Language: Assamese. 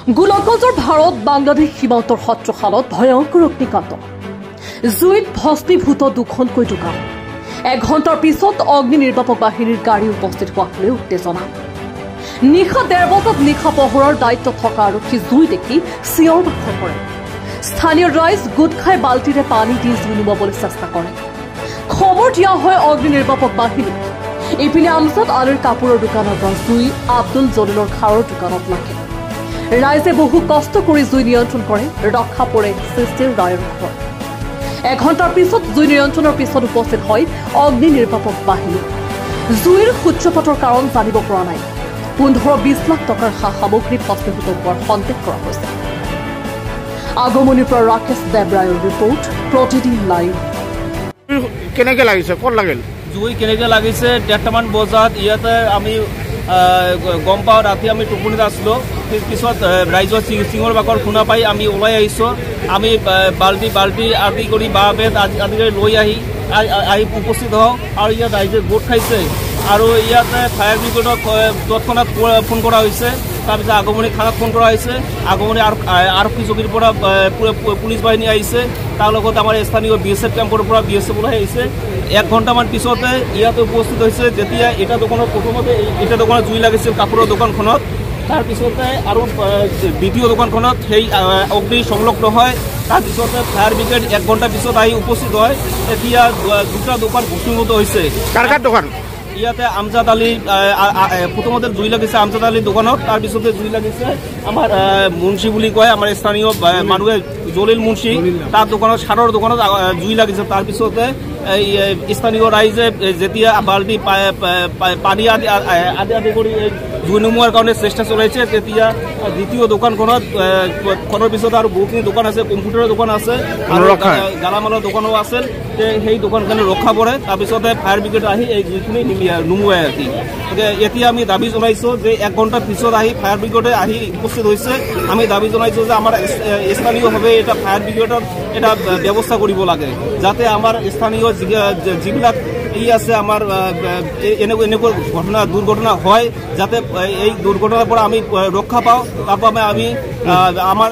গোলাঘাটৰ ভাৰত বাংলাদেশ সীমান্তৰ সত্ৰশালত ভয়ংকৰ অগ্নিকাণ্ড জুইত ভস্মীভূত দুখনকৈ দোকান এঘণ্টাৰ পিছত অগ্নি নিৰ্বাপক বাহিনীৰ গাড়ী উপস্থিত হোৱাক লৈ উত্তেজনা নিশা ১:৩০ বজাত নিশা পোহৰৰ দায়িত্ব থকা আৰক্ষী জুই দেখি চিঞৰ বাখৰ কৰে স্থানীয় ৰাইজ গোট খাই বাল্টিৰে পানী দি জুই নুমাবলৈ চেষ্টা কৰে খবৰ দিয়া হয় অগ্নি নিৰ্বাপক বাহিনী ইপিনে আমজাদ আলীৰ কাপোৰৰ দোকানৰ পৰা জুই আব্দুল জলিলৰ খাৰৰ দোকানত লাগে ৰাইজে বহু কষ্ট কৰি জুই নিয়ন্ত্ৰণ কৰে ৰক্ষা পৰে সৃষ্টিৰ ৰায়ৰ ঘৰ এঘণ্টাৰ পিছত জুই নিয়ন্ত্ৰণৰ পিছত উপস্থিত হয় অগ্নি নিৰ্বাপক বাহিনী জুইৰ সূত্ৰপাতৰ কাৰণ জানিব পৰা নাই ১৫-২০ লাখ টকাৰ সা সামগ্ৰী ভস্মীভূত হোৱাৰ সন্দেহ কৰা হৈছে আগমনিৰ পৰা ৰাকেশ দেৱৰায়ৰ ৰিপৰ্ট প্ৰতিদিন লাইভ কেনেকে লাগিছে ক'ত লাগিল জুই কেনেকে লাগিছে ১:৩০মান বজাত ইয়াতে আমি গম পাওঁ ৰাতি আমি টোপনিত আছিলোঁ পিছত ৰাইজৰ চিঞৰ বাখৰ শুনা পাই আমি ওলাই আহিছোঁ আমি বাল্টি আদি কৰি বাঁহ বেত আদি কৰি লৈ আহি উপস্থিত হওঁ আৰু ইয়াত ৰাইজে গোট খাইছে আৰু ইয়াতে ফায়াৰ ব্ৰিগেডক তৎক্ষণাত ফোন কৰা হৈছে তাৰপিছত আগমনি থানাত ফোন কৰা হৈছে আগমনি আৰক্ষী চকীৰ পৰা পুলিচ বাহিনী আহিছে তাৰ লগত আমাৰ স্থানীয় BSF কেম্পৰ পৰা BSF ওলাই আহিছে ১ ঘণ্টামান পিছতে ইয়াতে উপস্থিত হৈছে যেতিয়া এটা দোকানত প্ৰথমতে এটা দোকানত জুই লাগিছিল কাপোৰৰ দোকানখনত তাৰপিছতে আৰু দ্বিতীয় দোকানখনত সেই অগ্নি সংলগ্ন হয় তাৰপিছতে ফায়াৰ ব্ৰিগেড ১ ঘণ্টা পিছত আহি উপস্থিত হয় এতিয়া দুটা দোকান ভস্মীভূত হৈছে কাৰ দোকান ইয়াতে আমজাদ আলী প্ৰথমতে জুই লাগিছে আমজাদ আলীৰ দোকানত তাৰপিছতে জুই লাগিছে আমাৰ মুন্সী বুলি কয় আমাৰ স্থানীয় মানুহে জলিল মুন্সী তাৰ দোকানত সাৰৰ দোকানত জুই লাগিছে তাৰপিছতে স্থানীয় ৰাইজে যেতিয়া বাল্টি পানী আদি কৰি জুই নুমুৱাৰ কাৰণে চেষ্টা চলাইছে তেতিয়া দ্বিতীয় দোকানখনত খনৰ পিছত আৰু বহুখিনি দোকান আছে কম্পিউটাৰৰ দোকান আছে আৰু গালামালৰ দোকানো আছে সেই দোকানখিনি ৰক্ষা পৰে তাৰপিছতে ফায়াৰ ব্ৰিগেড আহি এই জুইখিনি নুমুৱাই ৰাখি এতিয়া আমি দাবী জনাইছোঁ যে ১ ঘণ্টাৰ পিছত আহি ফায়াৰ ব্ৰিগেডে আহি উপস্থিত হৈছে আমি দাবী জনাইছোঁ যে আমাৰ স্থানীয়ভাৱে এটা ফায়াৰ ব্ৰিগেডৰ এটা ব্যৱস্থা কৰিব লাগে যাতে আমাৰ স্থানীয় যিবিলাক আছে আমাৰ এনেকুৱা দুৰ্ঘটনা হয় যাতে এই দুৰ্ঘটনাৰ পৰা আমি ৰক্ষা পাওঁ তাৰ পৰা আমি আমাৰ